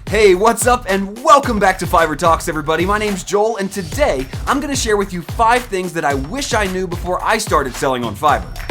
Hey, what's up and welcome back to Fiverr Talks, everybody. My name's Joel and today I'm going to share with you 5 things that I wish I knew before I started selling on Fiverr.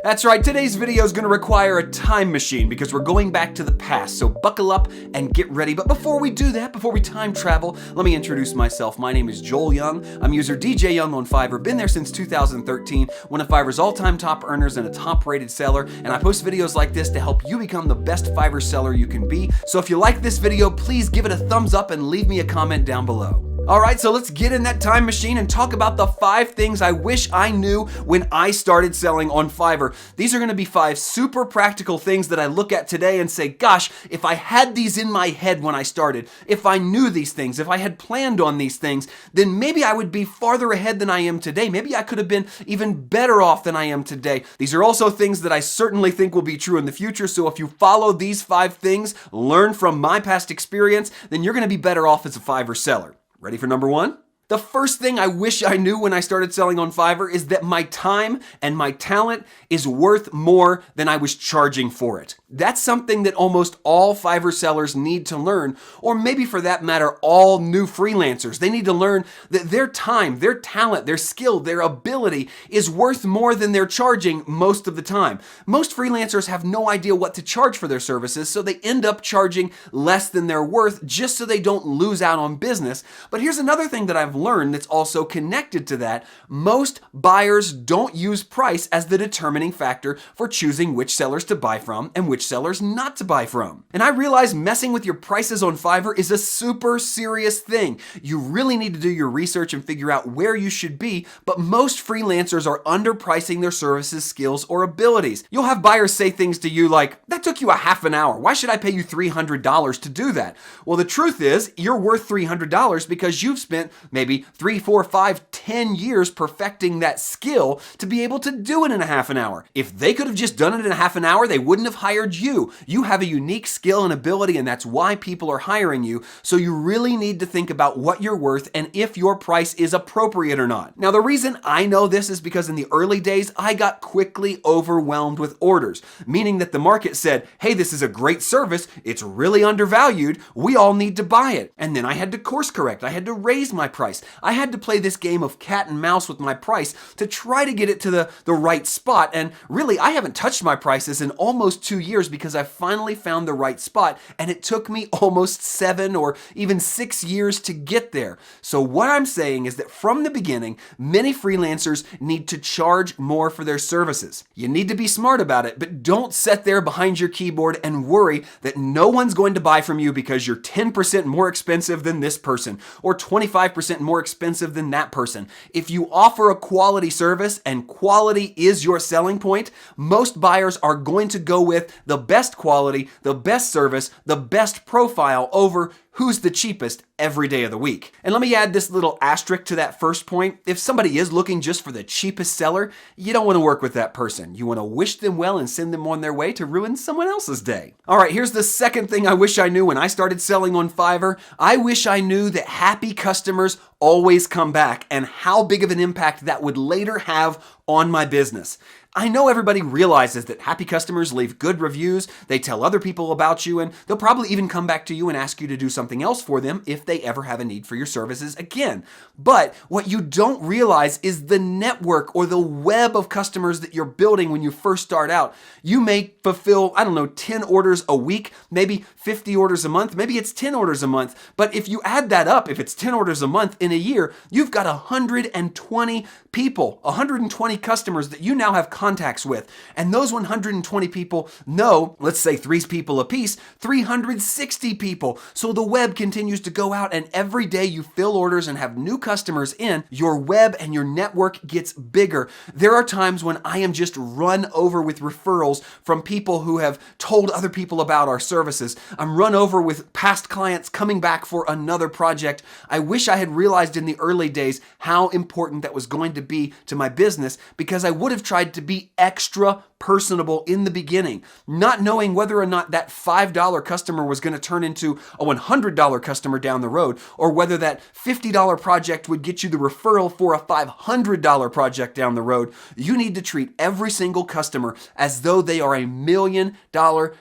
That's right, today's video is going to require a time machine because we're going back to the past, so buckle up and get ready. But before we do that, before we time travel, let me introduce myself. My name is Joel Young. I'm user DJ Young on Fiverr, been there since 2013, one of Fiverr's all-time top earners and a top-rated seller, and I post videos like this to help you become the best Fiverr seller you can be. So if you like this video, please give it a thumbs up and leave me a comment down below. Alright, so let's get in that time machine and talk about the 5 things I wish I knew when I started selling on Fiverr. These are going to be 5 super practical things that I look at today and say, gosh, if I had these in my head when I started, if I knew these things, if I had planned on these things, then maybe I would be farther ahead than I am today. Maybe I could have been even better off than I am today. These are also things that I certainly think will be true in the future, so if you follow these 5 things, learn from my past experience, then you're going to be better off as a Fiverr seller. Ready for number 1? The first thing I wish I knew when I started selling on Fiverr is that my time and my talent is worth more than I was charging for it. That's something that almost all Fiverr sellers need to learn, or maybe for that matter, all new freelancers. They need to learn that their time, their talent, their skill, their ability is worth more than they're charging most of the time. Most freelancers have no idea what to charge for their services, so they end up charging less than they're worth just so they don't lose out on business. But here's another thing that I've learned that's also connected to that. Most buyers don't use price as the determining factor for choosing which sellers to buy from and which sellers not to buy from. And I realize messing with your prices on Fiverr is a super serious thing. You really need to do your research and figure out where you should be, but most freelancers are underpricing their services, skills, or abilities. You'll have buyers say things to you like, that took you a half an hour. Why should I pay you $300 to do that? Well, the truth is, you're worth $300 because you've spent maybe 3, 4, 5, 10 years perfecting that skill to be able to do it in a half an hour. If they could have just done it in a half an hour, they wouldn't have hired you. You have a unique skill and ability, and that's why people are hiring you. So you really need to think about what you're worth and if your price is appropriate or not. Now, the reason I know this is because in the early days, I got quickly overwhelmed with orders, meaning that the market said, hey, this is a great service. It's really undervalued. We all need to buy it. And then I had to course correct. I had to raise my price. I had to play this game of cat and mouse with my price to try to get it to the right spot. And really, I haven't touched my prices in almost 2 years because I finally found the right spot. And it took me almost 7 or even 6 years to get there. So what I'm saying is that from the beginning, many freelancers need to charge more for their services. You need to be smart about it, but don't sit there behind your keyboard and worry that no one's going to buy from you because you're 10% more expensive than this person or 25% more expensive than that person. If you offer a quality service and quality is your selling point, most buyers are going to go with the best quality, the best service, the best profile over who's the cheapest every day of the week. And let me add this little asterisk to that first point. If somebody is looking just for the cheapest seller, you don't want to work with that person. You want to wish them well and send them on their way to ruin someone else's day. All right, here's the second thing I wish I knew when I started selling on Fiverr. I wish I knew that happy customers always come back and how big of an impact that would later have on my business. I know everybody realizes that happy customers leave good reviews, they tell other people about you, and they'll probably even come back to you and ask you to do something else for them if they ever have a need for your services again. But what you don't realize is the network or the web of customers that you're building when you first start out. You may fulfill, 10 orders a week, maybe 50 orders a month, maybe it's 10 orders a month. But if you add that up, if it's 10 orders a month in a year, you've got 120 people, 120 customers that you now have contacts with. And those 120 people know, let's say 3 people a piece, 360 people. So the web continues to go out, and every day you fill orders and have new customers in, your web and your network gets bigger. There are times when I am just run over with referrals from people who have told other people about our services. I'm run over with past clients coming back for another project. I wish I had realized in the early days how important that was going to be to my business, because I would have tried to be extra personable in the beginning, not knowing whether or not that $5 customer was going to turn into a $100 customer down the road, or whether that $50 project would get you the referral for a $500 project down the road. You need to treat every single customer as though they are a $1 million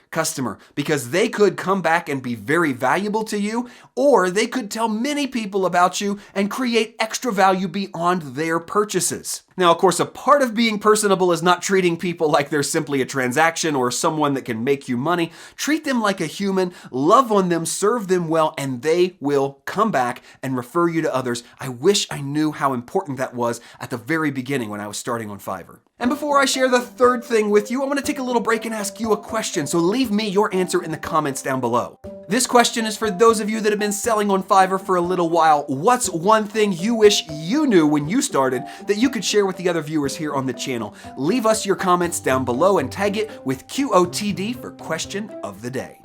customer, because they could come back and be very valuable to you, or they could tell many people about you and create extra value beyond their purchases. Now, of course, a part of being personable is not treating people like they're simply a transaction or someone that can make you money. Treat them like a human, love on them, serve them well, and they will come back and refer you to others. I wish I knew how important that was at the very beginning when I was starting on Fiverr. And before I share the third thing with you, I want to take a little break and ask you a question, so leave me your answer in the comments down below. This question is for those of you that have been selling on Fiverr for a little while. What's one thing you wish you knew when you started that you could share with the other viewers here on the channel? Leave us your comments down below and tag it with QOTD for question of the day.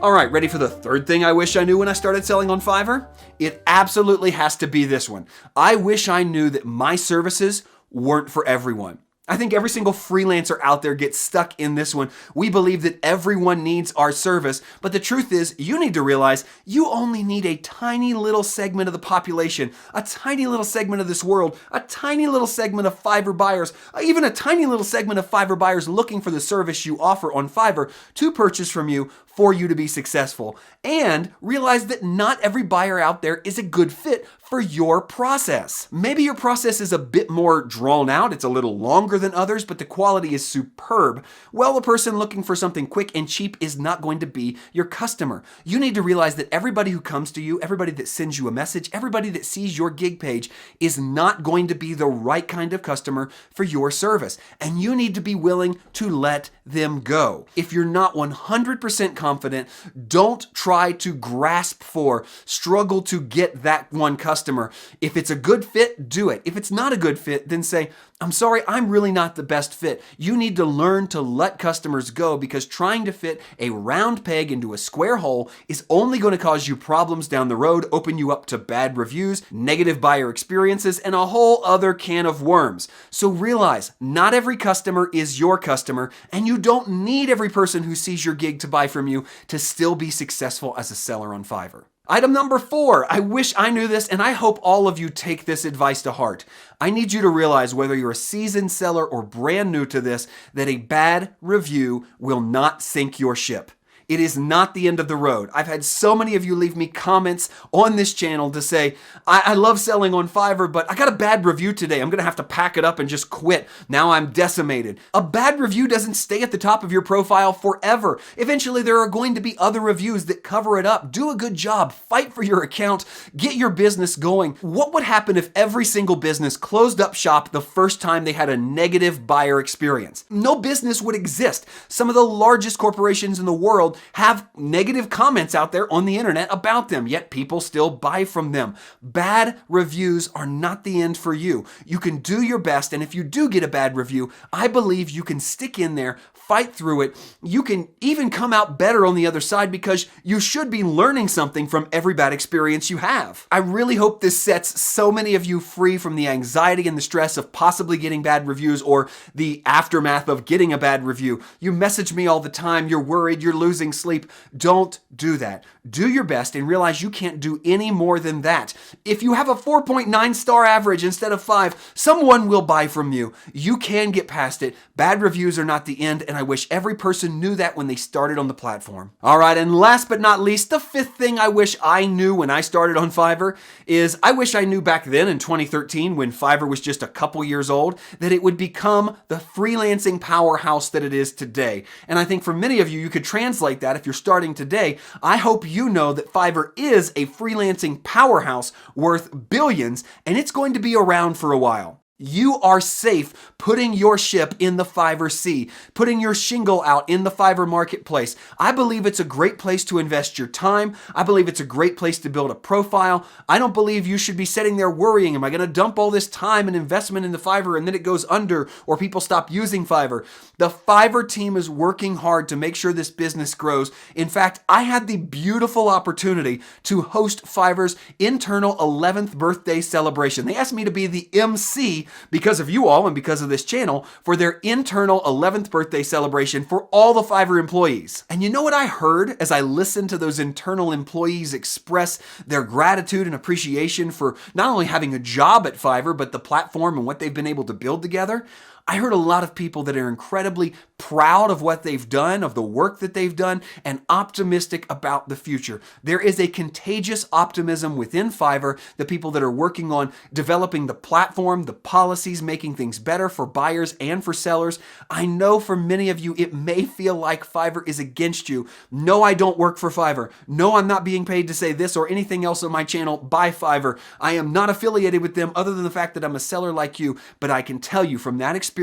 All right, ready for the third thing I wish I knew when I started selling on Fiverr? It absolutely has to be this one. I wish I knew that my services weren't for everyone. I think every single freelancer out there gets stuck in this one. We believe that everyone needs our service, but the truth is, you need to realize you only need a tiny little segment of the population, a tiny little segment of this world, a tiny little segment of Fiverr buyers, even a tiny little segment of Fiverr buyers looking for the service you offer on Fiverr to purchase from you for you to be successful. And realize that not every buyer out there is a good fit for your process. Maybe your process is a bit more drawn out, it's a little longer than others, but the quality is superb. Well, the person looking for something quick and cheap is not going to be your customer. You need to realize that everybody who comes to you, everybody that sends you a message, everybody that sees your gig page is not going to be the right kind of customer for your service. And you need to be willing to let them go. If you're not 100% confident, don't try to grasp for, struggle to get that one customer. If it's a good fit, do it. If it's not a good fit, then say, I'm sorry, I'm really not the best fit. You need to learn to let customers go, because trying to fit a round peg into a square hole is only going to cause you problems down the road, open you up to bad reviews, negative buyer experiences, and a whole other can of worms. So realize, not every customer is your customer, and you don't need every person who sees your gig to buy from you to still be successful as a seller on Fiverr. Item number 4, I wish I knew this, and I hope all of you take this advice to heart. I need you to realize, whether you're a seasoned seller or brand new to this, that a bad review will not sink your ship. It is not the end of the road. I've had so many of you leave me comments on this channel to say, I love selling on Fiverr, but I got a bad review today. I'm going to have to pack it up and just quit. Now I'm decimated. A bad review doesn't stay at the top of your profile forever. Eventually, there are going to be other reviews that cover it up. Do a good job. Fight for your account. Get your business going. What would happen if every single business closed up shop the first time they had a negative buyer experience? No business would exist. Some of the largest corporations in the world have negative comments out there on the internet about them, yet people still buy from them. Bad reviews are not the end for you. You can do your best, and if you do get a bad review, I believe you can stick in there, fight through it. You can even come out better on the other side, because you should be learning something from every bad experience you have. I really hope this sets so many of you free from the anxiety and the stress of possibly getting bad reviews, or the aftermath of getting a bad review. You message me all the time, you're worried, you're losing sleep. Don't do that. Do your best and realize you can't do any more than that. If you have a 4.9 star average instead of 5, someone will buy from you. You can get past it. Bad reviews are not the end, and I wish every person knew that when they started on the platform. All right, and last but not least, the 5th thing I wish I knew when I started on Fiverr is, I wish I knew back then in 2013, when Fiverr was just a couple years old, that it would become the freelancing powerhouse that it is today. And I think for many of you, you could translate that if you're starting today. I hope you know that Fiverr is a freelancing powerhouse worth billions, and it's going to be around for a while. You are safe putting your ship in the Fiverr Sea, putting your shingle out in the Fiverr marketplace. I believe it's a great place to invest your time. I believe it's a great place to build a profile. I don't believe you should be sitting there worrying, am I going to dump all this time and investment into Fiverr and then it goes under, or people stop using Fiverr? The Fiverr team is working hard to make sure this business grows. In fact, I had the beautiful opportunity to host Fiverr's internal 11th birthday celebration. They asked me to be the MC because of you all and because of this channel, for their internal 11th birthday celebration for all the Fiverr employees. And you know what I heard as I listened to those internal employees express their gratitude and appreciation for not only having a job at Fiverr, but the platform and what they've been able to build together? I heard a lot of people that are incredibly proud of what they've done, of the work that they've done, and optimistic about the future. There is a contagious optimism within Fiverr, the people that are working on developing the platform, the policies, making things better for buyers and for sellers. I know for many of you, it may feel like Fiverr is against you. No, I don't work for Fiverr. No, I'm not being paid to say this or anything else on my channel by Fiverr. I am not affiliated with them other than the fact that I'm a seller like you, but I can tell you from that experience,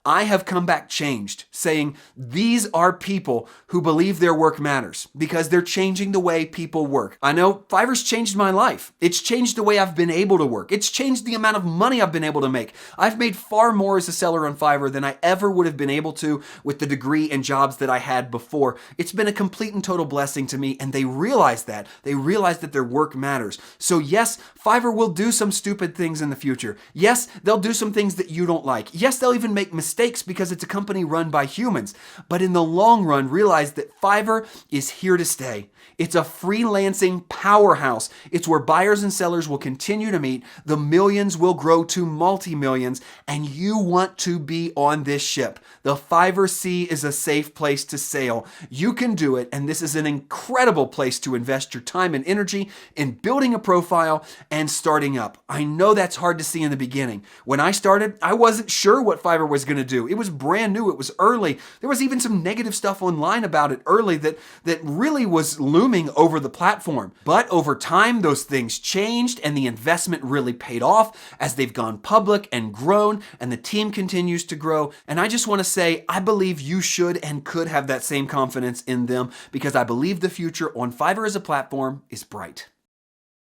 I have come back changed, saying these are people who believe their work matters because they're changing the way people work. I know Fiverr's changed my life. It's changed the way I've been able to work. It's changed the amount of money I've been able to make. I've made far more as a seller on Fiverr than I ever would have been able to with the degree and jobs that I had before. It's been a complete and total blessing to me, and they realize that. They realize that their work matters. So yes, Fiverr will do some stupid things in the future. Yes, they'll do some things that you don't like. Yes, they'll even make mistakes because it's a company run by humans. But in the long run, realize that Fiverr is here to stay. It's a freelancing powerhouse. It's where buyers and sellers will continue to meet. The millions will grow to multi-millions, and you want to be on this ship. The Fiverr Sea is a safe place to sail. You can do it, and this is an incredible place to invest your time and energy in building a profile and starting up. I know that's hard to see in the beginning. When I started, I wasn't sure what Fiverr was going to do. It was brand new. It was early. There was even some negative stuff online about it early that really was looming over the platform. But over time, those things changed and the investment really paid off as they've gone public and grown, and the team continues to grow. And I just want to say, I believe you should and could have that same confidence in them because I believe the future on Fiverr as a platform is bright.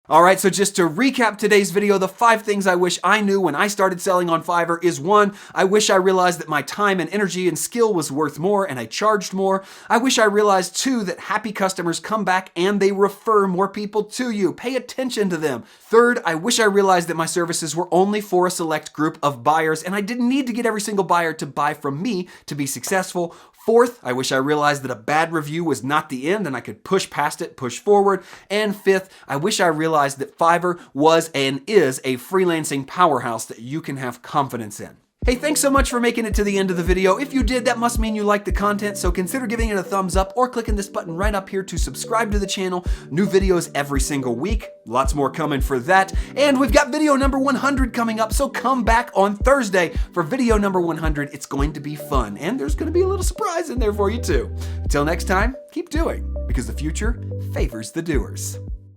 All right, so just to recap today's video, the 5 things I wish I knew when I started selling on Fiverr is 1, I wish I realized that my time and energy and skill was worth more and I charged more. I wish I realized 2, that happy customers come back and they refer more people to you. Pay attention to them. 3rd, I wish I realized that my services were only for a select group of buyers and I didn't need to get every single buyer to buy from me to be successful. 4th, I wish I realized that a bad review was not the end and I could push past it, push forward. And 5th, I wish I realized that Fiverr was and is a freelancing powerhouse that you can have confidence in. Hey, thanks so much for making it to the end of the video. If you did, that must mean you liked the content, so consider giving it a thumbs up or clicking this button right up here to subscribe to the channel. New videos every single week. Lots more coming for that. And we've got video number 100 coming up, so come back on Thursday for video number 100. It's going to be fun, and there's going to be a little surprise in there for you too. Until next time, keep doing, because the future favors the doers.